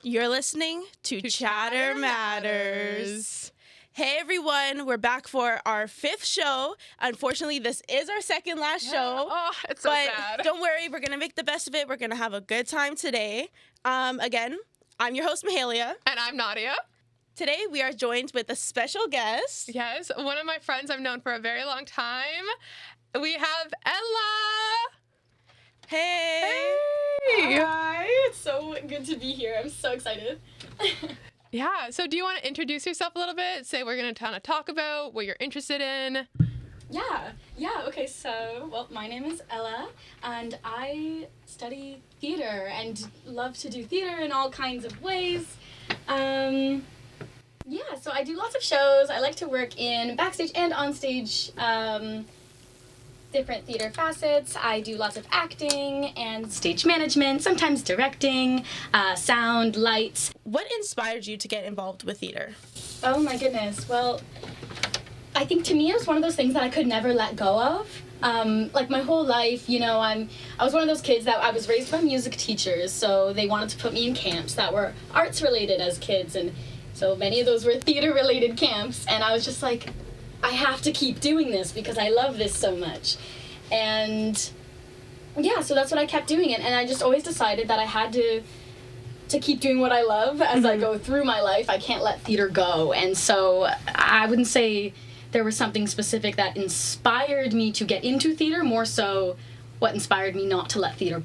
You're listening to Chatter Matters. Hey everyone, we're back for our 5th show. Unfortunately, this is our second last show. Oh, it's so sad. Don't worry, we're going to make the best of it. We're going to have a good time today. Again, I'm your host, Mahalia. And I'm Nadia. Today, we are joined with a special guest. Yes, one of my friends I've known for a very long time. We have Ella. Hey. Hi, it's so good to be here. I'm so excited. Yeah, so do you want to introduce yourself a little bit? Say what we're going to kind of talk about, what you're interested in. Yeah, okay, so, well, my name is Ella, and I study theater and love to do theater in all kinds of ways. Yeah, so I do lots of shows. I like to work in backstage and onstage, different theater facets. I do lots of acting and stage management, sometimes directing, sound, lights. What inspired you to get involved with theater? Oh my goodness. Well, I think to me it was one of those things that I could never let go of. Like my whole life, you know, I was one of those kids that I was raised by music teachers, so they wanted to put me in camps that were arts related as kids, and so many of those were theater related camps, and I was just like, I have to keep doing this because I love this so much. And yeah, so that's what I kept doing it, and I just always decided that I had to keep doing what I love as I go through my life. I can't let theater go. And so I wouldn't say there was something specific that inspired me to get into theater, more so what inspired me not to let theater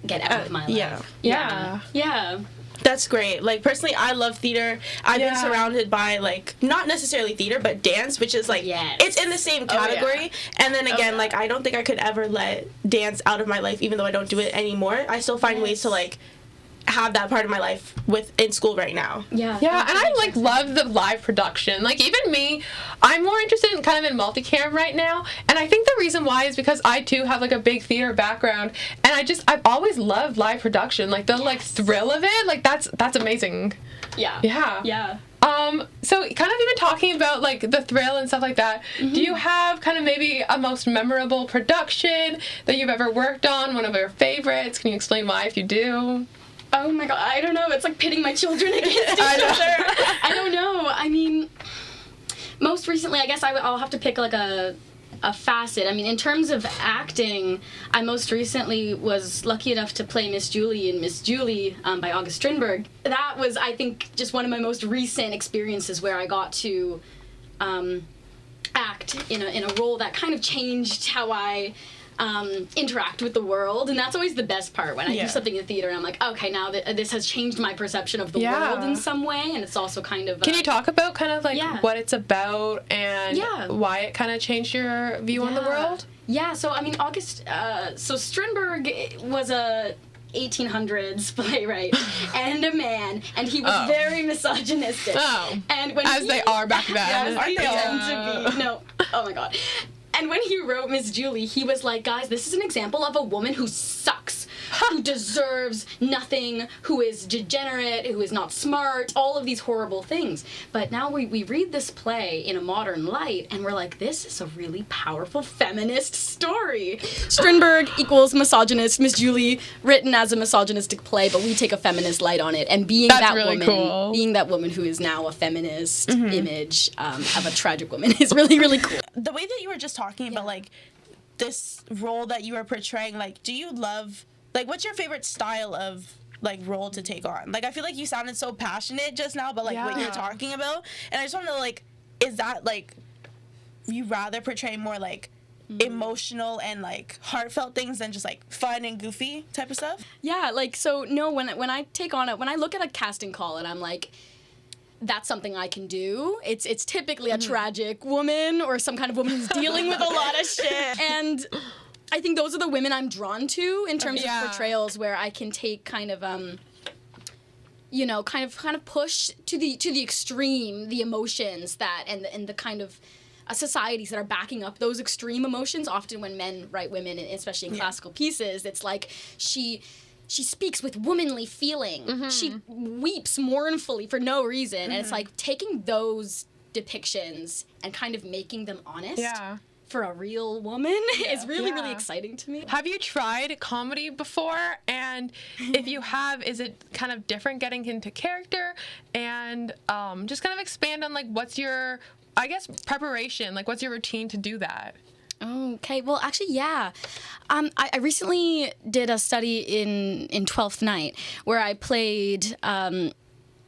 get out of my life. Yeah. That's great. Like, personally, I love theater. I've been surrounded by, like, not necessarily theater, but dance, which is, like, it's in the same category. And then, again, like, I don't think I could ever let dance out of my life, even though I don't do it anymore. I still find ways to, like, have that part of my life in school right now. Yeah, and I like love the live production. Like, even me, I'm more interested in kind of in multicam right now, and I think the reason why is because I too have like a big theater background, and I've always loved live production, like the like thrill of it, like that's amazing. Yeah. So kind of even talking about like the thrill and stuff like that, do you have kind of maybe a most memorable production that you've ever worked on, one of your favorites? Can you explain why if you do? Oh my god, I don't know. It's like pitting my children against each other. I don't know. I mean, most recently, I guess I'll have to pick like a facet. I mean, in terms of acting, I most recently was lucky enough to play Miss Julie in Miss Julie by August Strindberg. That was, I think, just one of my most recent experiences where I got to act in a role that kind of changed how I interact with the world, and that's always the best part when I do something in theater and I'm like, okay, now that this has changed my perception of the world in some way, and it's also kind of Can you talk about kind of like what it's about and why it kind of changed your view on the world? So I mean, so Strindberg was a 1800s playwright and a man, and he was very misogynistic. And when they are back then. Oh my god. And when he wrote Miss Julie, he was like, guys, this is an example of a woman who sucks, who deserves nothing, who is degenerate, who is not smart, all of these horrible things. But now we read this play in a modern light, and we're like, this is a really powerful feminist story. Strindberg equals misogynist, Miss Julie written as a misogynistic play, but we take a feminist light on it. And being that woman who is now a feminist image of a tragic woman is really, really cool. The way that you were just talking about, like, this role that you were portraying, like, do you love, like, what's your favorite style of, like, role to take on? Like, I feel like you sounded so passionate just now about, like, what you're talking about, and I just want to know, like, is that, like, you rather portray more, like, emotional and, like, heartfelt things than just, like, fun and goofy type of stuff? Yeah, like, so, no, when I take on when I look at a casting call and I'm like, that's something I can do. It's typically a tragic woman or some kind of woman who's dealing with a lot of shit. And I think those are the women I'm drawn to in terms of portrayals where I can take kind of kind of push to the extreme the emotions that and the kind of societies that are backing up those extreme emotions. Often when men write women, especially in classical pieces, it's like she speaks with womanly feeling. She weeps mournfully for no reason. And it's like taking those depictions and kind of making them honest for a real woman is really, really exciting to me. Have you tried comedy before? And if you have, is it kind of different getting into character? And just kind of expand on, like, what's your, I guess, preparation? Like, what's your routine to do that? Okay, well, actually, yeah. I recently did a study in Twelfth Night where I played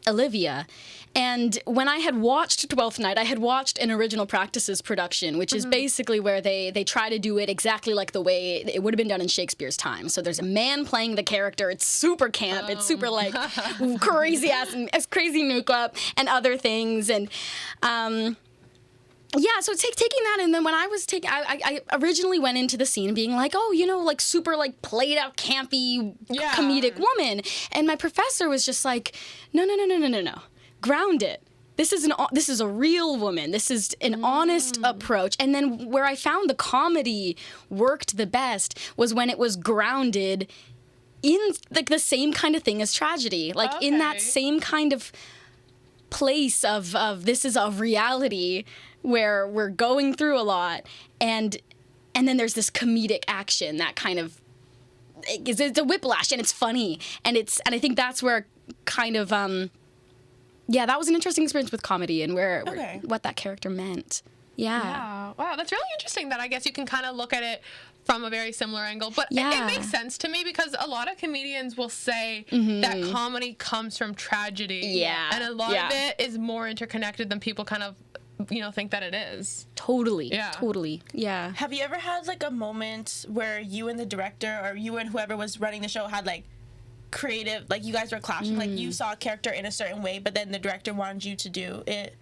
Olivia. And when I had watched Twelfth Night, I had watched an original practices production, which is basically where they try to do it exactly like the way it would have been done in Shakespeare's time. So there's a man playing the character. It's super camp. It's super like crazy ass and crazy makeup and other things. And yeah, so taking that, and then when I was I originally went into the scene being like, oh, you know, like super like played out campy comedic woman, and my professor was just like, no, ground it. This is a real woman. This is an honest approach. And then where I found the comedy worked the best was when it was grounded in like the same kind of thing as tragedy, like in that same kind of place of this is a reality where we're going through a lot, and then there's this comedic action that kind of it's a whiplash, and it's funny, and I think that's where kind of that was an interesting experience with comedy and where what that character meant. Yeah. Wow, that's really interesting that I guess you can kind of look at it from a very similar angle. But it makes sense to me because a lot of comedians will say that comedy comes from tragedy. Yeah. And a lot of it is more interconnected than people kind of, think that it is. Totally. Yeah. Totally. Yeah. Have you ever had like a moment where you and the director or you and whoever was running the show had like creative, like you guys were clashing, like you saw a character in a certain way, but then the director wanted you to do it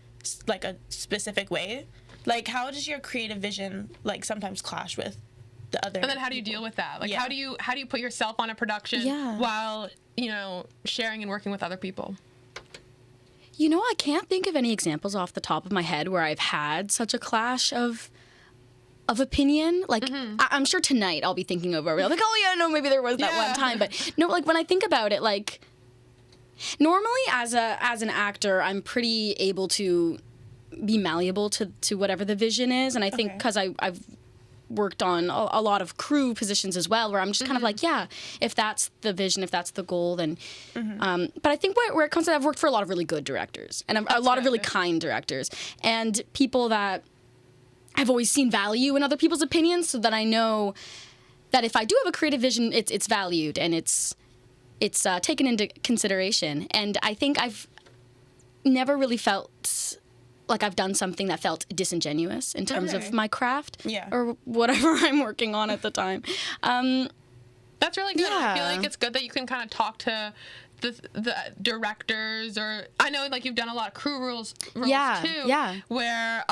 like a specific way? Like, how does your creative vision like sometimes clash with the other? And then how do you deal with that? Like, how do you put yourself on a production while sharing and working with other people? I can't think of any examples off the top of my head where I've had such a clash of opinion. Like, I'm sure tonight I'll be thinking over it. Like, oh yeah, no, maybe there was that one time. But no, like when I think about it, like normally as an actor, I'm pretty able to be malleable to whatever the vision is. And I think because I've worked on a lot of crew positions as well, where I'm just kind of like, if that's the vision, if that's the goal, then but I think where it comes to, I've worked for a lot of really good directors and a lot of really kind directors and people that I've always seen value in other people's opinions, so that I know that if I do have a creative vision, it's valued and it's taken into consideration. And I think I've never really felt like I've done something that felt disingenuous in terms of my craft or whatever I'm working on at the time. That's really good. I feel like it's good that you can kind of talk to the directors, or I know like you've done a lot of crew roles too, where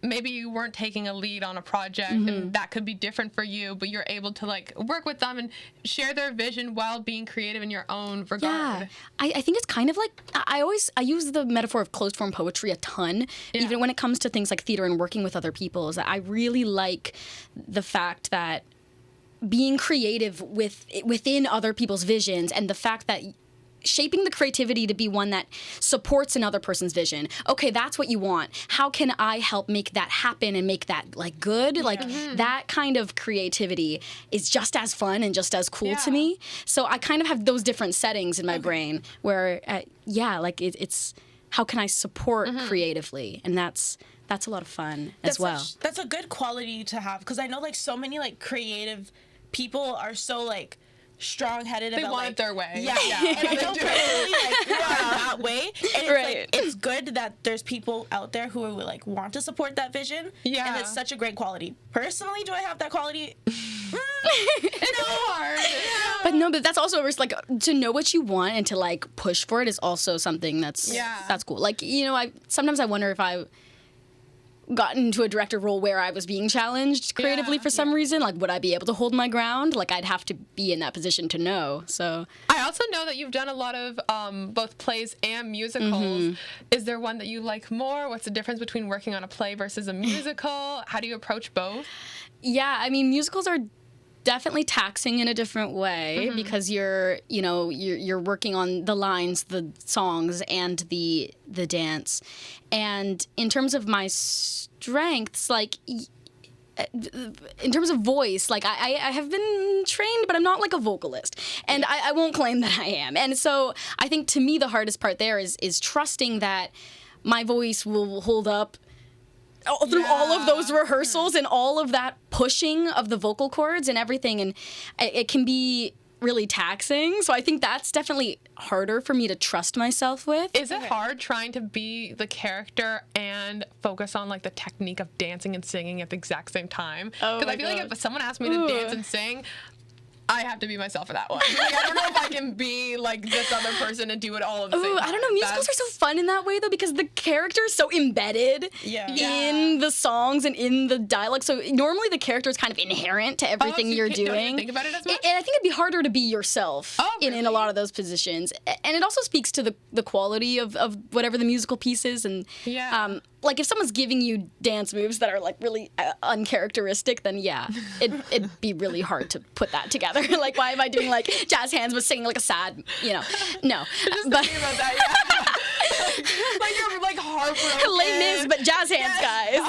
maybe you weren't taking a lead on a project and that could be different for you, but you're able to like work with them and share their vision while being creative in your own regard. Yeah, I think it's kind of like I use the metaphor of closed form poetry a ton, even when it comes to things like theater and working with other people, is that I really like the fact that being creative within other people's visions, and the fact that shaping the creativity to be one that supports another person's vision. Okay, that's what you want. How can I help make that happen and make that like good? Like that kind of creativity is just as fun and just as cool to me. So I kind of have those different settings in my brain where, like it's how can I support creatively, and that's a lot of fun as well. That's a good quality to have, because I know like so many like creative people are so like strong-headed about, they want like, it their way. And I don't personally like that way. And it's like, it's good that there's people out there who would like want to support that vision. Yeah. And it's such a great quality. Personally, do I have that quality? It's hard. But that's also like to know what you want and to like push for it is also something that's cool. Like, sometimes I wonder if I got into a director role where I was being challenged creatively for some reason, like would I be able to hold my ground? Like I'd have to be in that position to know. So I also know that you've done a lot of both plays and musicals. Is there one that you like more? What's the difference between working on a play versus a musical? How do you approach both? Yeah, I mean, musicals are definitely taxing in a different way because you're working on the lines, the songs, and the dance. And in terms of my strengths, like in terms of voice, like I have been trained, but I'm not like a vocalist, and I won't claim that I am. And so I think to me the hardest part there is trusting that my voice will hold up through all of those rehearsals and all of that pushing of the vocal cords and everything, and it can be really taxing. So I think that's definitely harder for me to trust myself with. Is it hard trying to be the character and focus on like the technique of dancing and singing at the exact same time? Because I feel like if someone asked me to dance and sing, I have to be myself for that one. Like, I don't know if I can be like this other person and do it all at the same time. I don't know. Musicals are so fun in that way, though, because the character is so embedded in the songs and in the dialogue. So normally the character is kind of inherent to everything you're doing. Don't you think about it as much? And I think it'd be harder to be yourself in a lot of those positions. And it also speaks to the quality of whatever the musical piece is. And like if someone's giving you dance moves that are like really uncharacteristic, then it'd be really hard to put that together. Like, why am I doing like jazz hands but singing like a sad, no. Just thinking about that, like you're like heartbroken. Les Mis, but jazz hands, guys.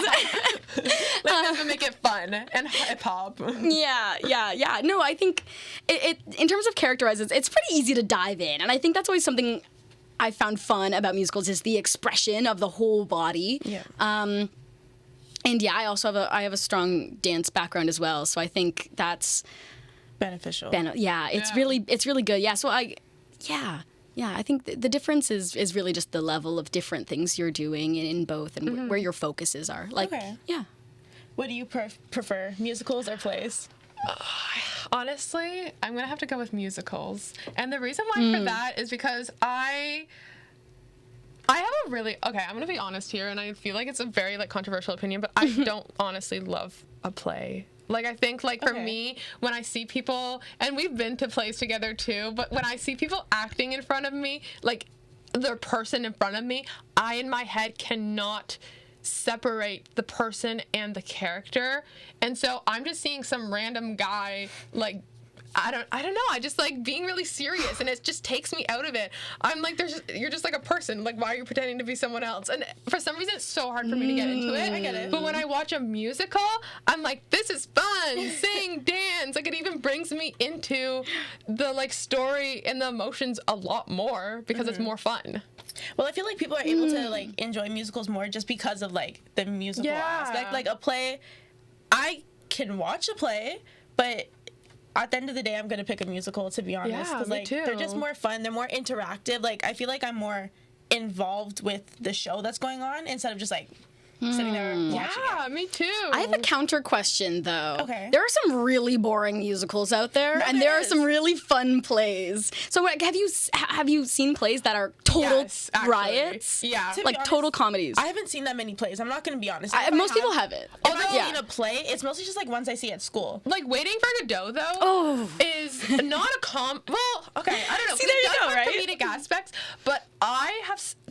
Les Mis to make it fun and hip hop. Yeah. No, I think it in terms of characterizes, it's pretty easy to dive in, and I think that's always something I found fun about musicals is the expression of the whole body. Yeah. And I also have a strong dance background as well, so I think that's beneficial. It's really good. Yeah. So I think the difference is really just the level of different things you're doing in both and where your focuses are. Like, What do you prefer, musicals or plays? Honestly, I'm going to have to go with musicals. And the reason why for that is because I have a really, I'm going to be honest here, and I feel like it's a very like controversial opinion, but I don't honestly love a play. Like, I think, like, for me, when I see people, and we've been to plays together, too, but when I see people acting in front of me, like, the person in front of me, I, in my head, cannot separate the person and the character. And so I'm just seeing some random guy, like, I don't know. I just like being really serious, and it just takes me out of it. I'm like, you're just like a person. Like, why are you pretending to be someone else? And for some reason, it's so hard for me to get into it. I get it. But when I watch a musical, I'm like, this is fun. Sing, dance. Like, it even brings me into the like story and the emotions a lot more because it's more fun. Well, I feel like people are able to like enjoy musicals more just because of like the musical aspect. Like a play, I can watch a play, but at the end of the day, I'm going to pick a musical, to be honest. Because, like, they're just more fun. They're more interactive. Like, I feel like I'm more involved with the show that's going on instead of just, like, sitting there watching it. Yeah, me too. I have a counter question, though. Okay. There are some really boring musicals out there, and there are some really fun plays. So, like, have you seen plays that are total riots? Yeah. Like, total comedies. I haven't seen that many plays. I'm not going to be honest. Most people haven't. If I've seen a play, it's mostly just, like, ones I see at school. Like, Waiting for Godot, though, is not a well, okay, I don't know. See, there you go, right? Comedic aspects, but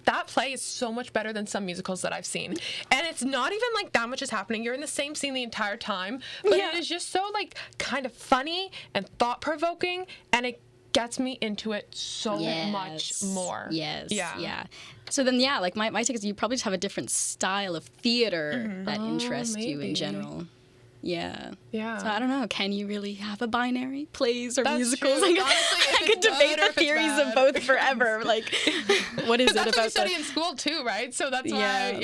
that play is so much better than some musicals that I've seen. And it's not even like that much is happening. You're in the same scene the entire time, but it is just so like kind of funny and thought-provoking, and it gets me into it so much more. Yes. Yeah. So then, like my take is you probably just have a different style of theater that interests you in general. Yeah. So I don't know. Can you really have a binary? Plays or musicals? True. Like, honestly, I could debate the theories of both forever. Like, what is it about that? That's what you study in school too, right? So that's why.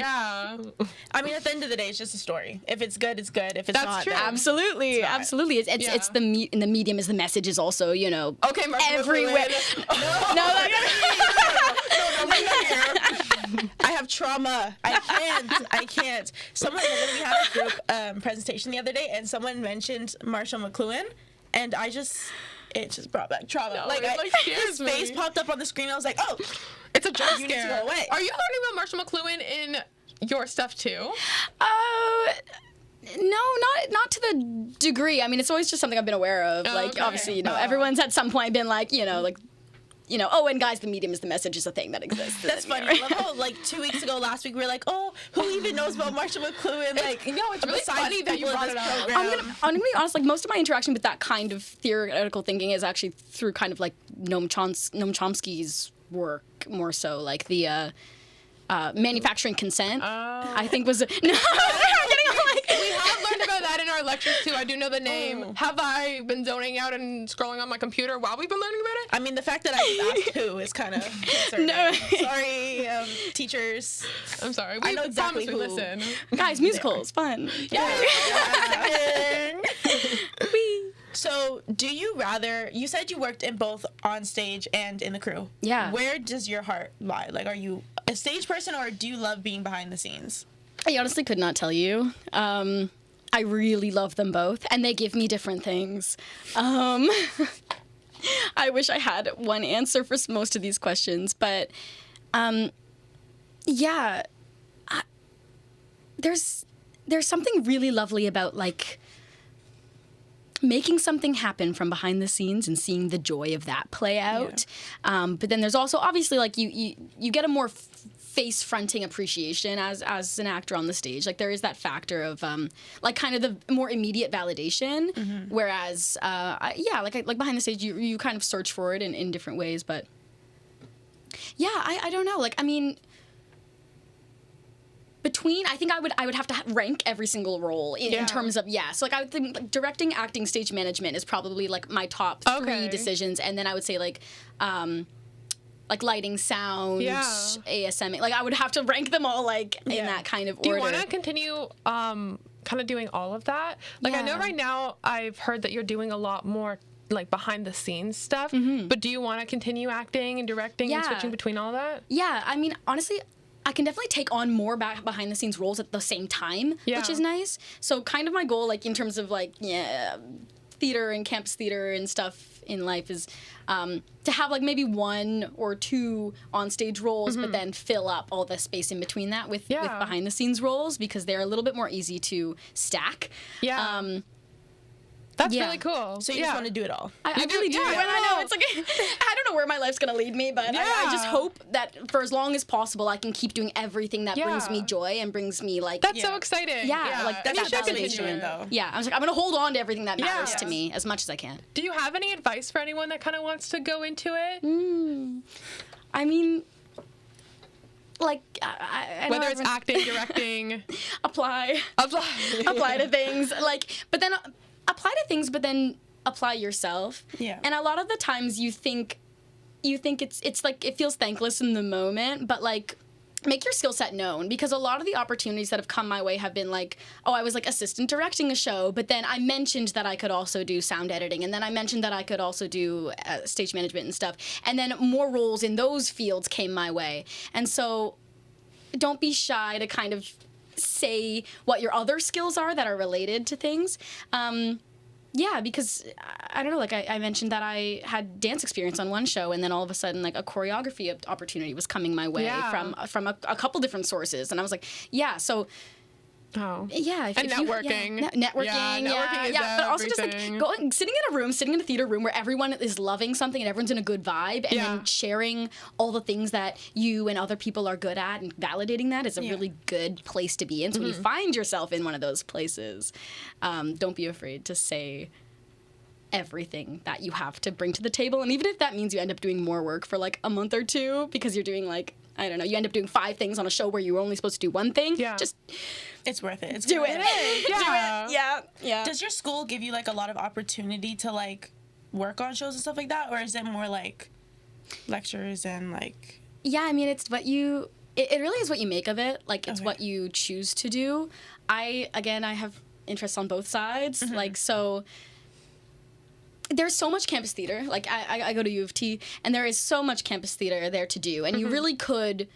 I mean, at the end of the day, it's just a story. If it's good, it's good. If it's not, true. then Absolutely. It's the the medium is the message is also okay, everywhere. No, I have trauma. I can't. Someone literally had a group presentation the other day, and someone mentioned Marshall McLuhan, and it just brought back trauma. No, like his face popped up on the screen. I was like, oh, it's a jump you need to go away. Are you learning about Marshall McLuhan in your stuff too? No, not to the degree. I mean, it's always just something I've been aware of. Like, obviously, everyone's at some point been like, and guys, the medium is the message is a thing that exists. That's funny. Like 2 weeks ago, last week, we were like, oh, who even knows about Marshall McLuhan? Like, it's really funny that you brought it up. I'm gonna be honest. Like, most of my interaction with that kind of theoretical thinking is actually through kind of like Noam Chomsky's work more so, like the manufacturing consent. I think was we have learned about that that in our lectures too. I do know the name. Have I been zoning out and scrolling on my computer while we've been learning about it? I mean, the fact that I just asked who is kind of concerning. No. Sorry, teachers. I'm sorry. I know exactly we who. listen. Guys, musicals, fun. Yeah. Whee! So, do you rather? You said you worked in both on stage and in the crew. Yeah. Where does your heart lie? Like, are you a stage person or do you love being behind the scenes? I honestly could not tell you. I really love them both, and they give me different things. I wish I had one answer for most of these questions, but yeah, there's something really lovely about like making something happen from behind the scenes and seeing the joy of that play out. Yeah. But then there's also obviously like you get a more face fronting appreciation as an actor on the stage. Like there is that factor of like kind of the more immediate validation, whereas like behind the stage you kind of search for it in different ways. But yeah, I don't know. Like I mean, I think I would have to rank every single role in terms of so like I would think like, directing, acting, stage management is probably like my top 3 decisions, and then I would say like lighting, sound, ASM. Like I would have to rank them all like in that kind of order. Do you want to continue kind of doing all of that? Like I know right now I've heard that you're doing a lot more like behind the scenes stuff, but do you want to continue acting and directing and switching between all that? Yeah, I mean honestly, I can definitely take on more behind the scenes roles at the same time, which is nice. So kind of my goal, like in terms of like theater and campus theater and stuff in life, is to have like maybe 1 or 2 on stage roles, but then fill up all the space in between that with behind the scenes roles, because they're a little bit more easy to stack. That's really cool. So you just want to do it all. I really do. And I know it's like I don't know where my life's gonna lead me, but I just hope that for as long as possible I can keep doing everything that brings me joy and brings me like that's so exciting. Like that's that validation though. I was like, I'm gonna hold on to everything that matters to me as much as I can. Do you have any advice for anyone that kind of wants to go into it? I mean, like I whether it's acting, directing, apply to things, like, but then apply to things, but then apply yourself. And a lot of the times you think it's like it feels thankless in the moment, but like make your skill set known, because a lot of the opportunities that have come my way have been like, oh, I was like assistant directing a show, but then I mentioned that I could also do sound editing, and then I mentioned that I could also do stage management and stuff, and then more roles in those fields came my way. And so don't be shy to kind of say what your other skills are that are related to things. Because I don't know, like I mentioned that I had dance experience on one show, and then all of a sudden like a choreography opportunity was coming my way from a couple different sources, and I was like, so networking. Networking is but also just like sitting in a theater room where everyone is loving something and everyone's in a good vibe, and then sharing all the things that you and other people are good at and validating that is a really good place to be in. So when you find yourself in one of those places, don't be afraid to say everything that you have to bring to the table, and even if that means you end up doing more work for like a month or 2 because you're doing like, I don't know, you end up doing 5 things on a show where you were only supposed to do 1 thing. Just it's worth it. Do it. Yeah. Does your school give you like a lot of opportunity to like work on shows and stuff like that, or is it more like lectures and like? I mean, it's what you. It really is what you make of it. Like it's what you choose to do. I have interests on both sides. Like so. There's so much campus theater. Like I go to U of T, and there is so much campus theater there to do, and you really could,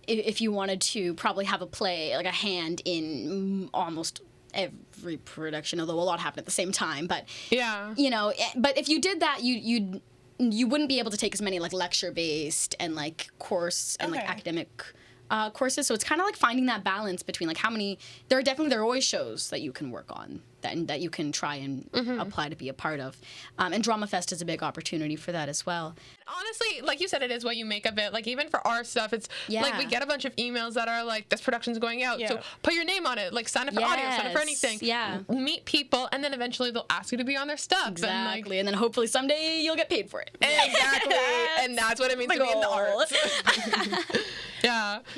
if you wanted to, probably have a play, like a hand in almost every production, although a lot happen at the same time. But but if you did that, you wouldn't be able to take as many like lecture based and like course and like academic courses. So it's kind of like finding that balance between like how many. There are always shows that you can work on that you can try and apply to be a part of, and Drama Fest is a big opportunity for that as well. Honestly, like you said, it is what you make of it. Like even for our stuff, it's like we get a bunch of emails that are like, this production's going out, so put your name on it, like sign up for audio, sign up for anything, meet people, and then eventually they'll ask you to be on their stuff. Exactly, and then hopefully someday you'll get paid for it. Exactly. And that's what it means to be in the arts.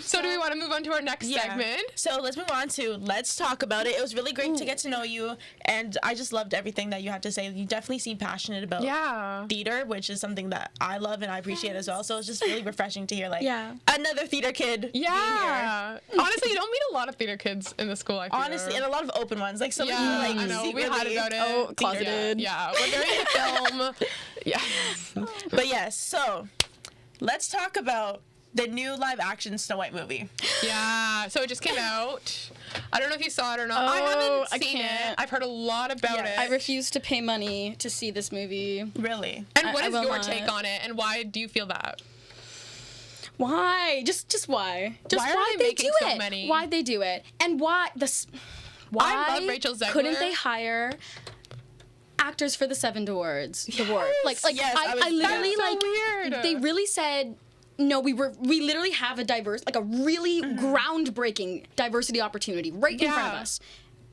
So do we want to move on to our next segment? So let's move on to Let's Talk About It. It was really great to get to know you you, and I just loved everything that you had to say. You definitely seem passionate about theater, which is something that I love and I appreciate as well. So it's just really refreshing to hear, like, another theater kid. Yeah. Honestly, you don't meet a lot of theater kids in the school, I feel. Honestly, and a lot of open ones. Like, so many people, like, I know. We secretly. had about it. Oh, closeted. Yeah. When they're in the film. Yeah. But yes, so let's talk about the new live action Snow White movie. Yeah, so it just came out. I don't know if you saw it or not. Oh, I haven't I seen can't. it. I've heard a lot about it. I refuse to pay money to see this movie. Really? And what I is will your not. take on it, and why do you feel that? Why? Just why? Just Why are why they they making do so it? many? Why they do it? And why this? Why I love Rachel Zegler. couldn't they hire actors for the Seven Dwarfs? The Dwarf. Like Yes, I literally That's so like weird. they really said. No, we literally have a diverse, like a really groundbreaking diversity opportunity right in front of us.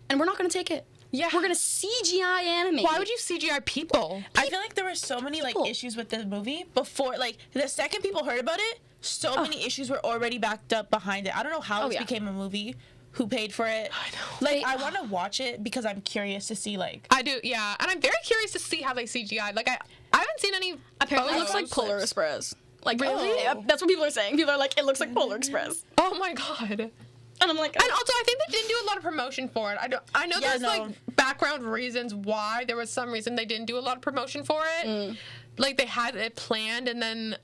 And we're not going to take it. Yeah. We're going to CGI animate. Why would you CGI people? I feel like there were so many like People. issues with this movie before, like the second people heard about it, so many issues were already backed up behind it. I don't know how this became a movie. Who paid for it? I know. Like, I want to watch it because I'm curious to see, like... I do, yeah. And I'm very curious to see how they CGI. Like, I haven't seen any Apparently it photos. looks like Polar Express. Like, Really? yeah, that's what people are saying. People are like, it looks like Polar Express. Oh my god. And I'm like, And also, I think they didn't do a lot of promotion for it. I know there's like background reasons why. There was some reason they didn't do a lot of promotion for it. Like they had it planned, and then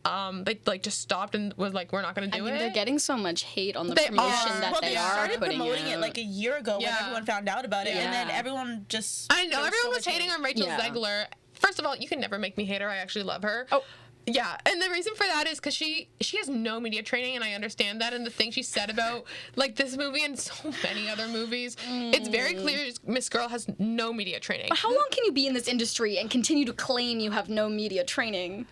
they like just stopped and was like, "We're not going to do it." they're getting so much hate on the They promotion are. that Well, they they are started putting promoting out. it like a year ago when everyone found out about it, and then Yeah. everyone just... I know there everyone so was much hating hate. on Rachel Yeah. Zegler. First of all, you can never make me hate her. I actually love her. Oh. Yeah, and the reason for that is because she has no media training, and I understand that. And the thing she said about like this movie and so many other movies, it's very clear Miss Girl has no media training. But how long can you be in this industry and continue to claim you have no media training?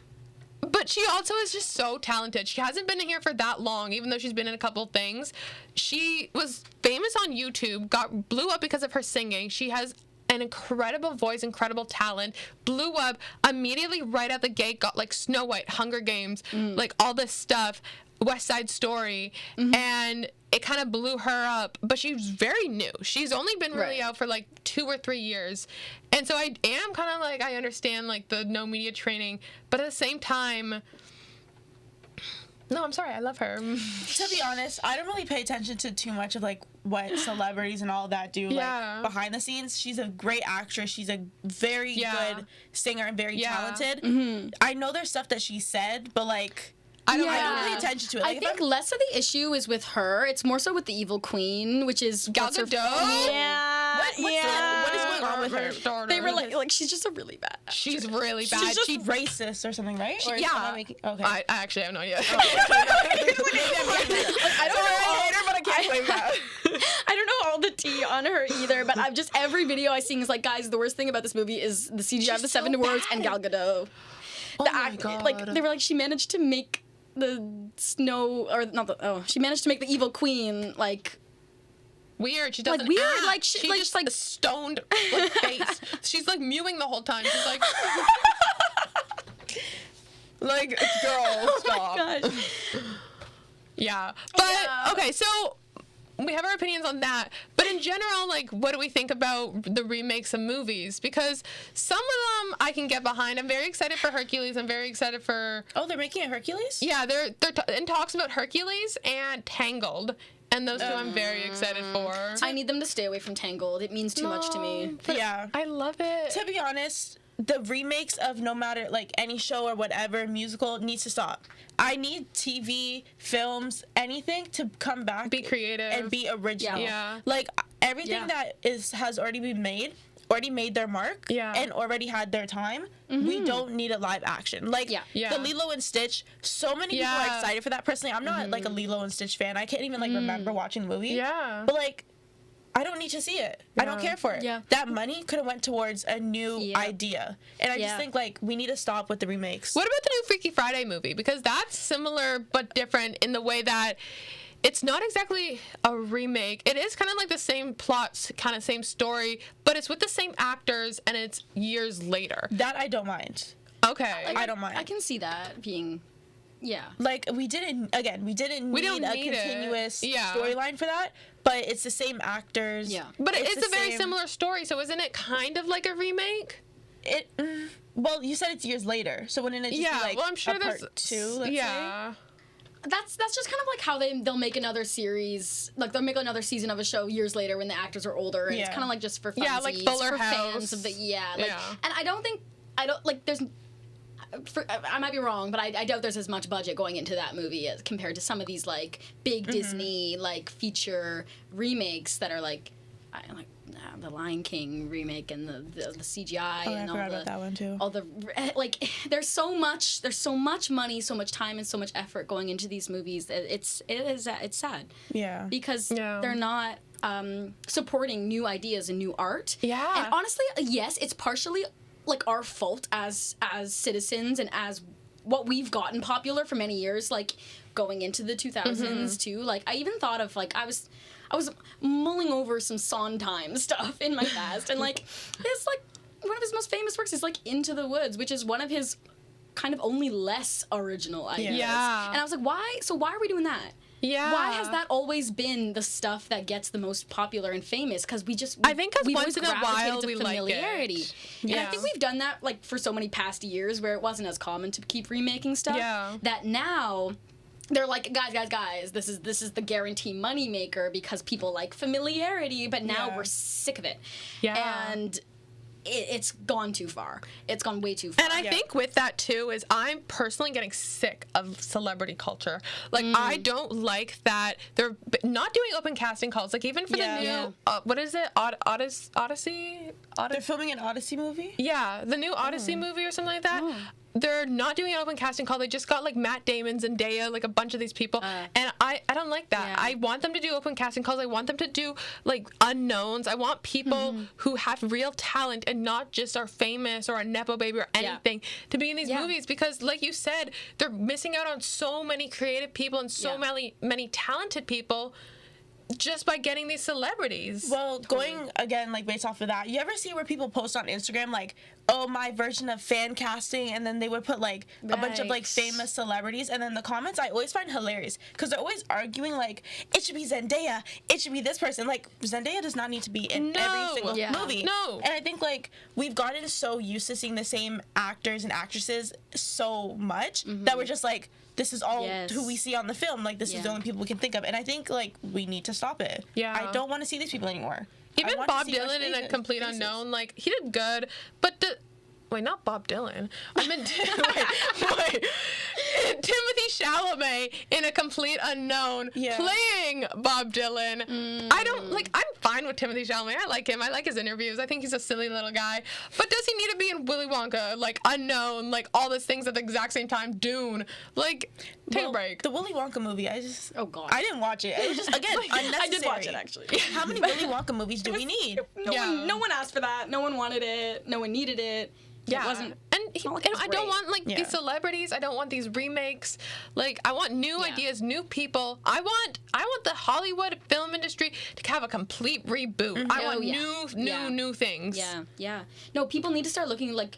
But she also is just so talented. She hasn't been here for that long, even though she's been in a couple of things. She was famous on YouTube, blew up because of her singing. She has an incredible voice, incredible talent, blew up immediately right out the gate, got like Snow White, Hunger Games, like all this stuff, West Side Story, and it kind of blew her up. But she's very new. She's only been really out for like 2 or 3 years. And so I am kind of like, I understand like the no media training, but at the same time, no, I'm sorry, I love her. To be honest, I don't really pay attention to too much of like what celebrities and all that do like behind the scenes. She's a great actress. She's a very good singer and very talented. I know there's stuff that she said, but like I don't pay attention to it. Like, I think less of the issue is with her. It's more so with the evil queen, which is Gal Gadot? Yeah. what is going on with her? They were like she's just a really bad actress. She's really bad. She's racist or something, right? Or Okay. I actually have no idea. I don't know all the tea on her either, but I've just every video I see is like, guys, the worst thing about this movie is the CGI of the Seven Dwarfs and Gal Gadot. Like they were like, she managed to make the she managed to make the evil queen like weird. She doesn't weird. act. Like she just like stoned like, face. She's like mewing the whole time. She's like, like girl, stop. my gosh. Yeah, but okay, so we have our opinions on that. But in general, like, what do we think about the remakes of movies? Because some of them I can get behind. I'm very excited for Hercules. I'm very excited for. Oh, they're making a Hercules? Yeah, they're in talks about Hercules and Tangled. And those two I'm very excited for. I need them to stay away from Tangled. It means too much to me. Yeah. I love it. To be honest, the remakes of no matter like any show or whatever musical needs to stop. I need TV, films, anything to come back, Be creative. and be original. Yeah. Like everything that has already been made, already made their mark, and already had their time. We don't need a live action. Like the Lilo and Stitch. So many people are excited for that. Personally, I'm not like a Lilo and Stitch fan. I can't even like remember watching the movie. Yeah. But like, I don't need to see it. I don't care for it. Yeah. That money could have went towards a new idea. And I just think like we need to stop with the remakes. What about the new Freaky Friday movie? Because that's similar but different in the way that it's not exactly a remake. It is kind of like the same plot, kind of same story, but it's with the same actors and it's years later. That I don't mind. Okay. I don't mind. I can see that being Like we didn't need a continuous storyline for that. but it's the same actors. Yeah. But it's the a very same- similar story, so isn't it kind of like a remake? Well, you said it's years later, so wouldn't it just be like well, I'm sure a there's part 2? Let's say? That's just kind of like how they'll make another series, like they'll make another season of a show years later when the actors are older, and it's Yeah. kind of like just for funsies, Yeah, like Fuller for House. fans of the like, Yeah. and I don't like there's. I might be wrong, but I doubt there's as much budget going into that movie as compared to some of these like big Disney like feature remakes that are like the Lion King remake and the CGI Oh, I and forgot all about that one too. all the like there's so much money, so much time, and so much effort going into these movies. It's sad Yeah. because Yeah. they're not supporting new ideas and new art. Yeah. And honestly, yes, it's partially like our fault as citizens and as what we've gotten popular for many years, like going into the 2000s too. Like I even thought of like I was mulling over some Sondheim stuff in my past, and like it's like one of his most famous works is like Into the Woods, which is one of his kind of only less original ideas. Yeah. And I was like, why are we doing that? Yeah. Why has that always been the stuff that gets the most popular and famous? Because I think 'cause we've once always in a gravitated while to we like it. familiarity. And I Yeah. think we've done that like for so many past years where it wasn't as common to keep remaking stuff. Yeah. That now they're like, guys, this is the guarantee money maker because people like familiarity, but now Yeah. we're sick of it. Yeah. And it's gone too far. It's gone way too far. And I think with that too is I'm personally getting sick of celebrity culture. Like I don't like that they're not doing open casting calls. Like even for Yeah. the new Yeah. what is it? Odyssey? They're filming an Odyssey movie? Yeah, the new Odyssey movie or something like that. They're not doing an open casting call. They just got like Matt Damon, Zendaya, like a bunch of these people, and I don't like that. Yeah. I want them to do open casting calls. I want them to do like unknowns. I want people who have real talent and not just are famous or a nepo baby or anything to be in these Yeah. movies, because like you said, they're missing out on so many creative people and so many talented people just by getting these celebrities. Well, going again, like based off of that, you ever see where people post on Instagram like, "Oh, my version of fan casting," and then they would put like a bunch of like Right. famous celebrities, and then the comments I always find hilarious because they're always arguing like, "It should be Zendaya, it should be this person." Like Zendaya does not need to be in No. every single Yeah. movie. No. And I think like we've gotten so used to seeing the same actors and actresses so much that we're just like, this is all Yes. who we see on the film. Like this is the Yeah. only people we can think of, and I think like we need to stop it. Yeah. I don't want to see these people anymore. I Even want to Bob see fresh Dylan in A faces- Complete faces. Unknown, like he did good, but wait, not Bob Dylan. I meant wait. Timothy Chalamet in A Complete Unknown Yeah. playing Bob Dylan. I don't like. I'm fine with Timothy Chalamet. I like him. I like his interviews. I think he's a silly little guy. But does he need to be in Willy Wonka? Like Unknown, like all those things at the exact same time. Dune. Like take a break. The Willy Wonka movie, I God. didn't watch it. It was just again unnecessary. I did watch it actually. How many Willy Wonka movies do we need? No one asked for that. No one wanted it. No one needed it. Yeah. It wasn't. And, not like it was I don't great. want like Yeah. these celebrities. I don't want these remakes. Like I want new ideas, new people. I want the Hollywood film industry to have a complete reboot. I want new things. Yeah. No, people need to start looking like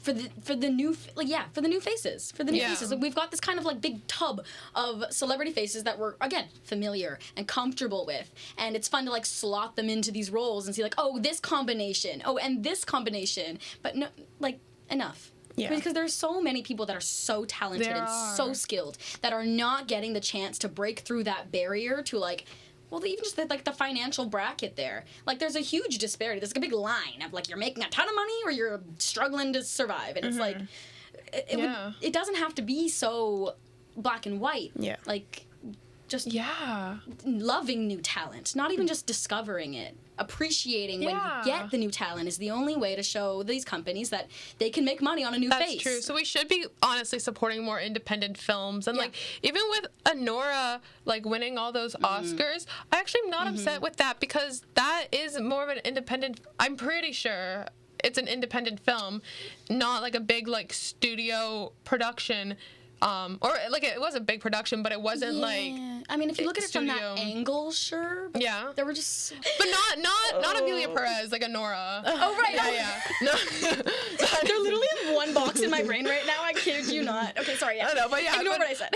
for the new faces. Like, we've got this kind of like big tub of celebrity faces that we're again familiar and comfortable with, and it's fun to like slot them into these roles and see like, oh, this combination, oh, and this combination, but no, like enough. Yeah. Because there's so many people that are so talented There and are. so skilled that are not getting the chance to break through that barrier to like, well, even just the financial bracket there. Like, there's a huge disparity. There's like a big line of like, you're making a ton of money or you're struggling to survive. And it's like, it doesn't have to be so black and white. Yeah. Like, just Yeah. loving new talent, not even just discovering it. Appreciating when Yeah. you get the new talent is the only way to show these companies that they can make money on a new That's face. true. So we should be honestly supporting more independent films, and like even with Anora like winning all those Oscars, I actually am not upset with that because that is more of an independent. I'm pretty sure it's an independent film, not like a big like studio production. Or like it was a big production, but it wasn't like. I mean, if you look at it from studio. that angle, sure. But Yeah. there were just. But not Amelia Perez, like Anora. Oh right. Yeah. No. They're literally in one box in my brain right now. I kid you not. Okay, sorry. Yeah. I know, but yeah. Ignore what I said.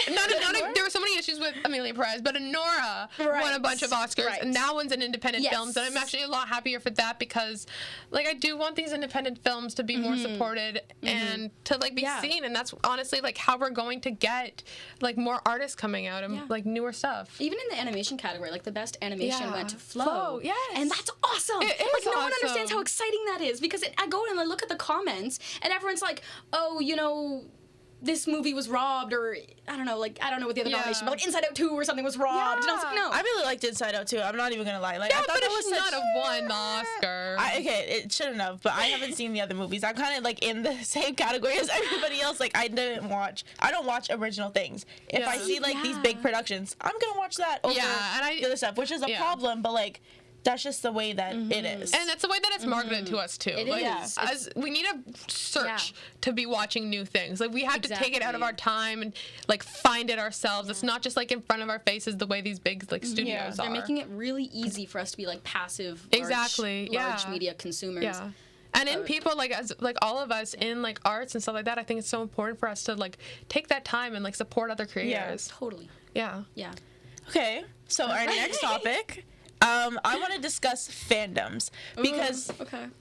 There were so many issues with Amelia Perez, but Anora won a bunch of Oscars, and that one's an independent film, and I'm actually a lot happier for that because, like, I do want these independent films to be more supported and to, like, be seen, and that's honestly, like, how we're going to get, like, more artists coming out and, like, newer stuff. Even in the animation category, like, the best animation went to Flow. Flow, yes. And that's awesome. It is like, no one awesome. understands how exciting that is because I go and I look at the comments, and everyone's like, oh, you know, this movie was robbed, or I don't know what the other nomination, but like Inside Out 2 or something was robbed. And I was like, no. I really liked Inside Out 2. I'm not even gonna lie. Like, I thought but that it was should not have won the Oscar. It shouldn't have, but I haven't seen the other movies. I'm kind of like in the same category as everybody else. Like, I don't watch original things. If I see like these big productions, I'm gonna watch that over the other stuff, which is a problem, but like, that's just the way that it is. And that's the way that it's marketed to us, too. It is. As we need to search to be watching new things. Like, we have to take it out of our time and, like, find it ourselves. It's not just, like, in front of our faces the way these big, like, studios are. They're making it really easy for us to be, like, passive, large media consumers. Yeah. And in people, like, as like all of us in, like, arts and stuff like that, I think it's so important for us to, like, take that time and, like, support other creators. Yeah, totally. Yeah. Yeah. Okay, so our next topic... I want to discuss fandoms because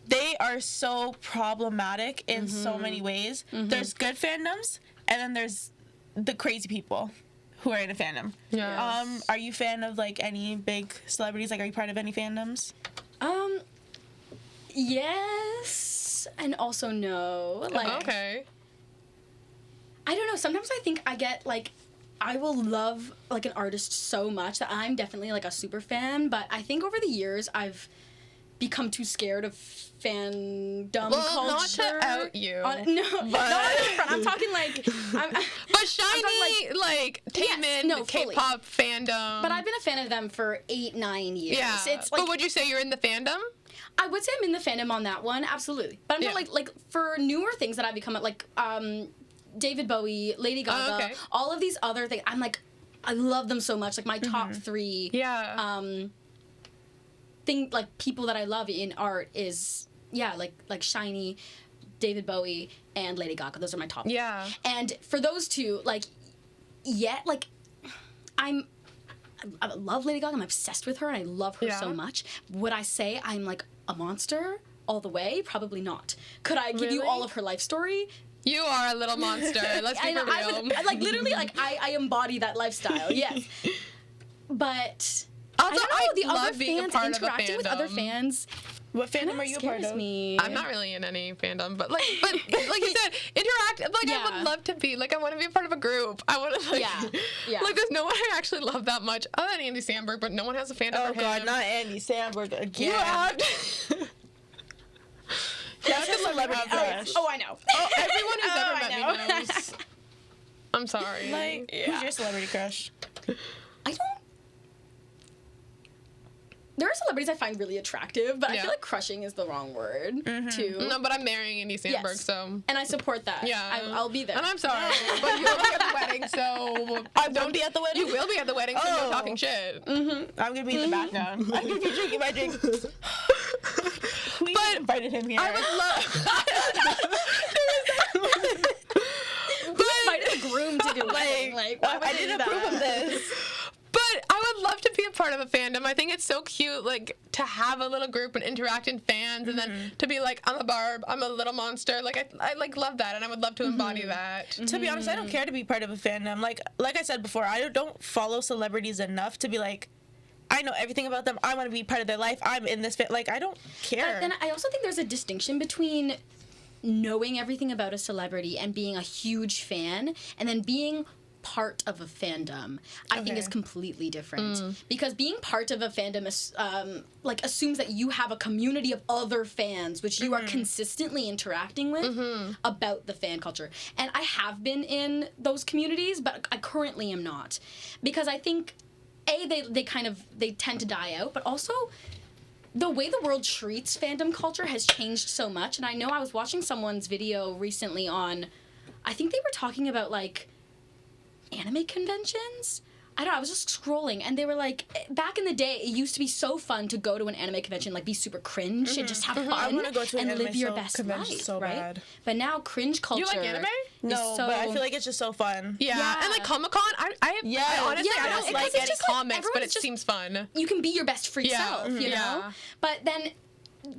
they are so problematic in so many ways. There's good fandoms, and then there's the crazy people who are in a fandom. Yeah. Are you a fan of like any big celebrities? Like, are you part of any fandoms? Yes, and also no. Like, okay. I don't know. Sometimes I think I get like, I will love like an artist so much that I'm definitely like a super fan, but I think over the years I've become too scared of fandom culture. Not to out you. Not on the front. I'm talking like... but shiny, like Taemin, K-pop fandom. But I've been a fan of them for 8-9 years. Yeah. It's like, but would you say you're in the fandom? I would say I'm in the fandom on that one, absolutely. But I'm talking like for newer things that I've become like... David Bowie, Lady Gaga, all of these other things. I'm like, I love them so much. Like my top 3 like people that I love in art is like Shiny, David Bowie, and Lady Gaga. Those are my top. Yeah. And for those two, like, I love Lady Gaga. I'm obsessed with her, and I love her so much. Would I say I'm like a monster all the way? Probably not. Could I give you all of her life story? You are a little monster. Let's be for real. Like, literally, like, I embody that lifestyle, yes. But also, I don't know, the love other being fans, a part interacting of a with other fans. What fandom are you a part of? Me. I'm not really in any fandom, but like you said, interact. Like I would love to be. Like I want to be a part of a group. I want to like. Yeah. Like there's no one I actually love that much other than Andy Samberg, but no one has a fandom for him. Oh God, not Andy Samberg again. You have. That's a celebrity crush. Oh, I know. Oh, everyone who's ever met me knows. I'm sorry. Like, who's your celebrity crush? I don't. There are celebrities I find really attractive, but I feel like crushing is the wrong word, too. No, but I'm marrying Andy Samberg, so... And I support that. Yeah. I'll be there. And I'm sorry, but you'll be at the wedding, so... I won't be at the wedding? You will be at the wedding, so you're talking shit. I'm going to be in the background. I'm going to be drinking my drink. We invited him here. I would love... We invited a groom to do it. Like, why would I didn't approve of this. But I would love to be a part of a fandom. I think it's so cute, like, to have a little group and interact in fans, and then to be like, I'm a barb, I'm a little monster. Like, I like love that, and I would love to embody that. To be honest, I don't care to be part of a fandom. Like I said before, I don't follow celebrities enough to be like, I know everything about them. I want to be part of their life. I'm in this like, I don't care. And I also think there's a distinction between knowing everything about a celebrity and being a huge fan, and then being part of a fandom. I think is completely different, because being part of a fandom is like assumes that you have a community of other fans which you are consistently interacting with about the fan culture. And I have been in those communities, but I currently am not, because I think they tend to die out, but also the way the world treats fandom culture has changed so much. And I know I was watching someone's video recently on, I think they were talking about like anime conventions. I don't know, I was just scrolling and they were like, back in the day, it used to be so fun to go to an anime convention, like be super cringe and just have fun I want to go to an and anime live your best convention life, so right? bad. But now cringe culture. You like anime? No, so, but I feel like it's just so fun. Yeah. And like Comic-Con, I honestly, Yeah, I don't because like it's any just, like, comics, but everyone's it just- seems fun. you can be your best free self, you know? Yeah. But then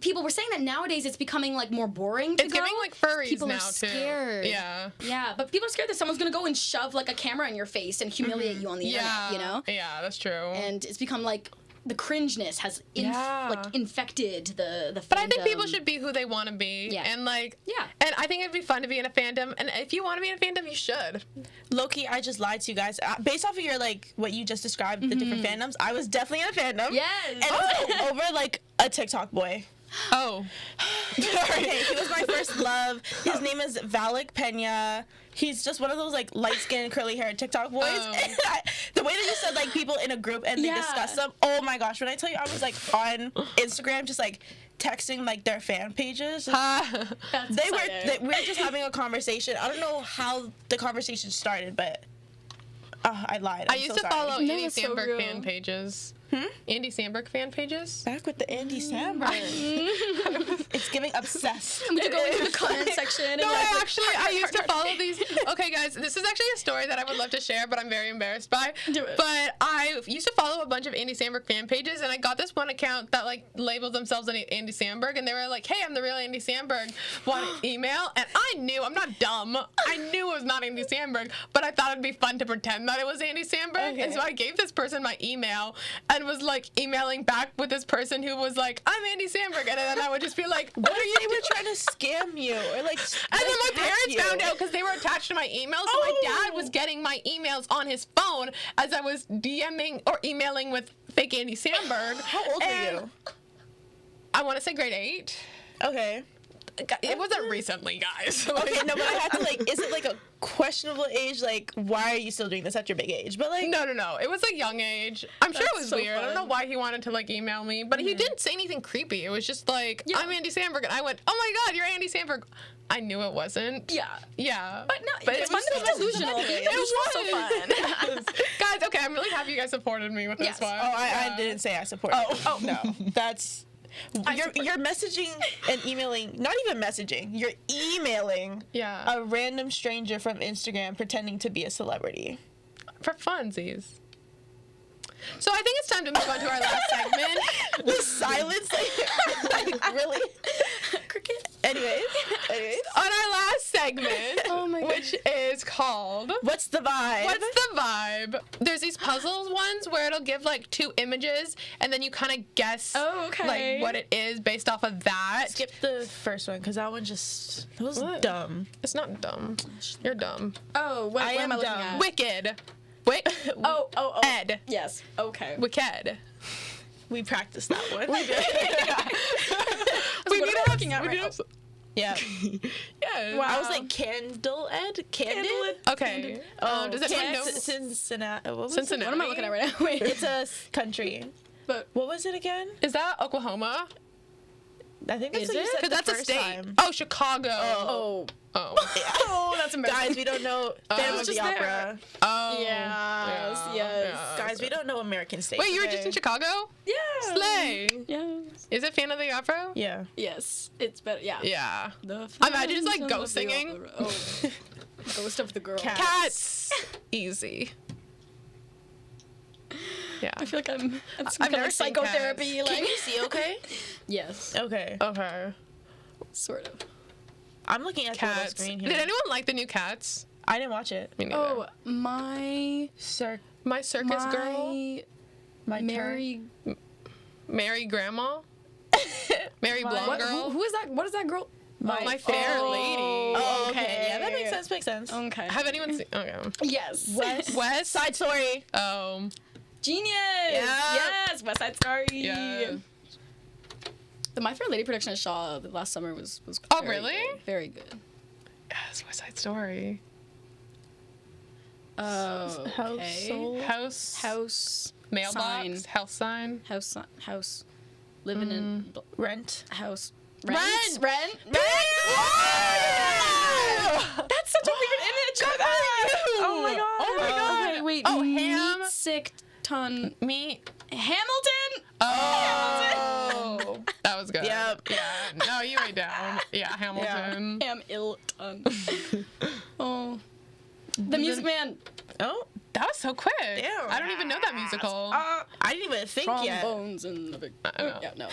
people were saying that nowadays it's becoming like more boring to It's go. giving like furries people now are too. scared. Yeah. Yeah, but people are scared that someone's gonna go and shove like a camera in your face and humiliate you on the internet, you know? Yeah, that's true. And it's become like the cringeness has infected the fandom. But I think people should be who they want to be. Yeah. And like, Yeah. And I think it'd be fun to be in a fandom. And if you want to be in a fandom, you should. Low-key, I just lied to you guys. Based off of your, like, what you just described, the different fandoms, I was definitely in a fandom. Yes. And it was over, like, a TikTok boy. Oh. Okay, he was my first love. His name is Valak Pena. He's just one of those, like, light-skinned, curly-haired TikTok boys. Oh. And the way that you said, like, people in a group and they discuss them, oh my gosh. When I tell you I was, like, on Instagram just, like, texting, like, their fan pages. That's We were just having a conversation. I don't know how the conversation started, but I lied. I used to follow No, Andy it's so Samberg real. fan pages. Andy Samberg fan pages? Back with the Andy Samberg. It's giving obsessed. We could go into the comment section. And No, like, I used to follow these. Okay, guys, this is actually a story that I would love to share, but I'm very embarrassed by. Do it. But I used to follow a bunch of Andy Samberg fan pages, and I got this one account that like labeled themselves Andy Samberg, and they were like, "Hey, I'm the real Andy Samberg. Want an email?" And I knew, I'm not dumb. I knew it was not Andy Samberg, but I thought it'd be fun to pretend that it was Andy Samberg, and so I gave this person my email and was like emailing back with this person who was like, "I'm Andy Samberg," and then I would just be like, "What are you?" They were trying to scam you or like. And then my parents found out because they were attached to my email. So my dad was getting my emails on his phone as I was DMing or emailing with fake Andy Samberg. How old were you? I want to say grade 8. Okay. It wasn't recently, guys. Okay, no, but I had to like. Is it like a questionable age? Like, why are you still doing this at your big age? But like, No. It was a young age. I'm sure it was so weird. I don't know fun. why he wanted to like email me, but he didn't say anything creepy. It was just like, "I'm Andy Samberg," and I went, "Oh my God, you're Andy Samberg." I knew it wasn't. Yeah. Yeah. But no, But it's it fun was to be so delusional. fun. It It was so was. fun. Guys, okay, I'm really happy you guys supported me with Yes. this one. oh, I didn't say I support. Oh, no, that's. You're messaging and emailing, not even messaging, you're emailing Yeah. a random stranger from Instagram pretending to be a celebrity. For funsies. So I think it's time to move on to our last segment. The silence, like really. Cricket. Anyways. On our last segment, Oh my God. which is called What's the vibe? What's the Vibe? There's these puzzles ones where it'll give like 2 images and then you kind of guess Oh, okay. like what it is based off of that. Skip the first one because that one just that was What? dumb. It's not dumb. You're dumb. Oh, what I am am I looking dumb. at? Wicked. Wait. Oh. Ed. Yes. Okay. Wicked. We practiced that one. We what need am I to looking at we right need now? to- Yeah. Yeah. Wow. I was like Candle Ed? Candid? Okay. Does anyone know? Cincinnati. What was Cincinnati. What am I looking at right now? Wait. It? It's a country. But What was it again? Is that Oklahoma? I think that's Is what you it? said Because the that's a first state. time. Oh, Chicago. oh. Oh. Oh, that's embarrassing. Guys, we don't know Phantom was of the just there. Opera. Oh. Yes, yes. Guys, we don't know American states. Wait, you were just in Chicago? Yeah. Slay. Yes. Is it Fan of the Opera? Yeah. Yes. It's better. Yeah. Yeah. The Imagine just, like, Phantom ghost of the singing. Opera. Oh. Ghost of the Girl. Cat. Cats. Easy. Yeah. I feel like I'm I've never like seen psychotherapy. Cats. Like Can you see okay? yes, Okay. Okay. sort of. I'm looking at the little Cats. screen Did here. anyone like the new Cats? I didn't watch it. Me neither. Oh, my My circus girl. My Mary. Mary Grandma. Mary Blonde What, Girl. who is that? What is that girl? My fair lady. Oh, okay. Yeah, that makes sense. Makes sense. Okay. Have anyone seen? Okay. Yes. West. Side story. Genius. Yeah. Yes. West Side Story. Yeah. The My Fair Lady production I saw last summer was Oh, very really? good. Very good. Yes, West Side Story. Oh. Okay. House. Mailbox. Sign. House sign. House. Living in Rent. house. Rent. Rent. Oh! That's such a weird image. Oh my god. Oh my god. Okay, wait. Oh, Meat ham. Sick. ton. Me. Hamilton. Oh, that was good. Yep. Yeah. No, you went down. Yeah, Hamilton. Hamilton. Oh, The Music Man. Oh, That was so quick. Damn. I don't even know that musical. I didn't even think yet. Trombones in the big. know. Yeah, no.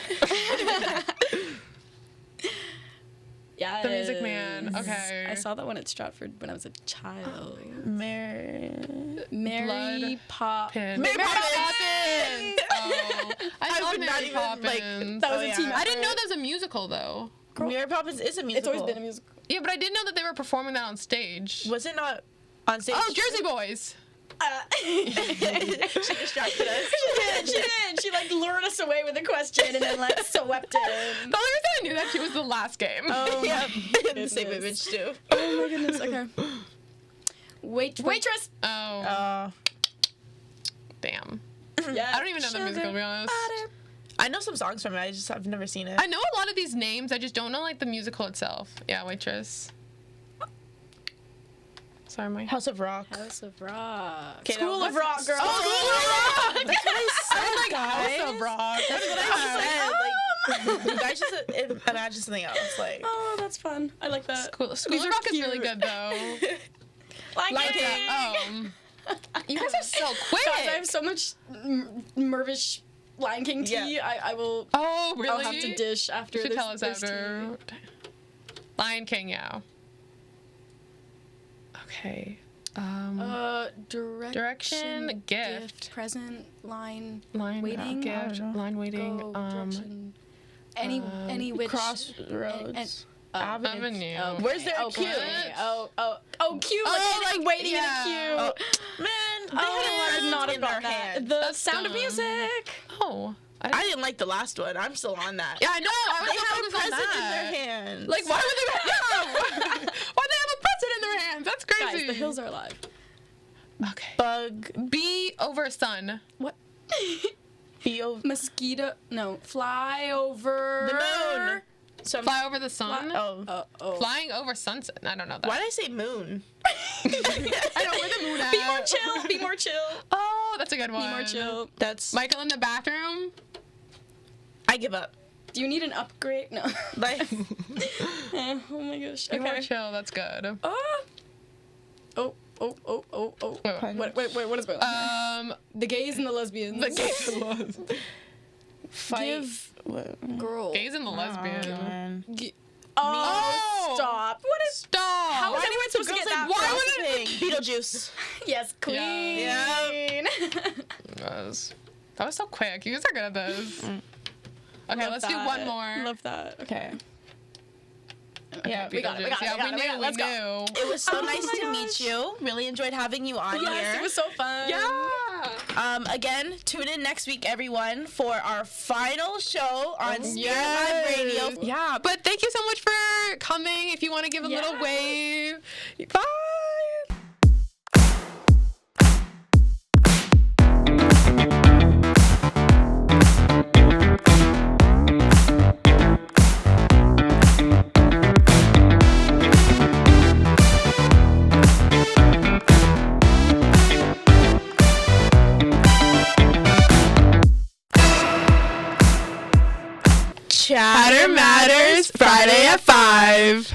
Yeah. The Music Man. Okay. I saw that one at Stratford when I was a child. Mary Mary Poppins. Mary Poppins. Oh, I love would not Mary even, like, Poppins. That was Oh, a yeah. team. I didn't know effort. that was a musical though. Mary Poppins is a musical. It's always been a musical. Yeah, but I didn't know that they were performing that on stage. Was it not on stage? Oh, Jersey Boys. She distracted us. She did. She like lured us away with a question and then like swept The in. only reason I knew that she was the last game. Oh Yeah, my the same goodness. image too. Oh my goodness. Okay. Waitress. Oh, damn. Yeah. I don't even know the musical, to be honest. I know some songs from it. I've never seen it. I know a lot of these names. I just don't know like the musical itself. Yeah, Waitress. Sorry, my House of Rock. House of Rock. Okay, School no, of Rock, girl. Oh, School of Rock. That's what I said, like guys. House of Rock. That's what I said. Like, you guys just imagine something else. Like, Oh, that's fun. I like that. School These of are Rock is really cute. good though. Like King. You guys are so quick. Guys, I have so much Mervish Lion King tea. Yeah. I will. Oh, really? I'll have to dish after You should this. tell us this after. tea. Lion King, yeah. Okay. Direction, gift. present, line, Line waiting. gift. Line waiting. Go, direction. Any which Crossroads. Avenue. Okay. Where's their Okay. cue? Queue. Oh, like like, waiting yeah. in a Oh, queue. man, they I had was not in about their that. hands. The That's Sound of dumb. Music. Oh. I didn't like the last one. I'm still on that. Yeah, I know. I was They so had a focused on present in that. their hands. Like, why would they have? Why they have a present in their hands? That's crazy. Guys, the hills are alive. Okay. Bug, Bee over sun. What? B-O, Mosquito. No. Fly over. the moon. Some, Fly over the sun. oh. Flying over sunset. I don't know that. Why did I say moon? I know where the moon at. Be more chill. Be more chill. Oh, that's a good one. Be more chill. That's, Michael in the bathroom. I give up. Do you need an upgrade? No. Like, Oh my gosh. Be more Okay. chill. That's good. Oh. Wait, what is going on? The gays and the lesbians. The gays and lesbians. fight. Give girl. Gays and the lesbians. Man. Oh, stop. What is Stop. How is anyone supposed to get that? why from? would it? Beetlejuice. Yes, queen. Yeah. That was so quick. You guys are good at this. Okay, let's do one more. Love that. Okay. Yeah, we got it. Yeah, we knew. Let's go. It was so Oh nice my to gosh. meet you. Really enjoyed having you on Yes, here. it was so fun. Yeah. Again, tune in next week, everyone, for our final show on Spirit Live Radio. Yeah, but thank you so much for coming. If you want to give a little wave. Bye. Chatter Matters, Friday at 5.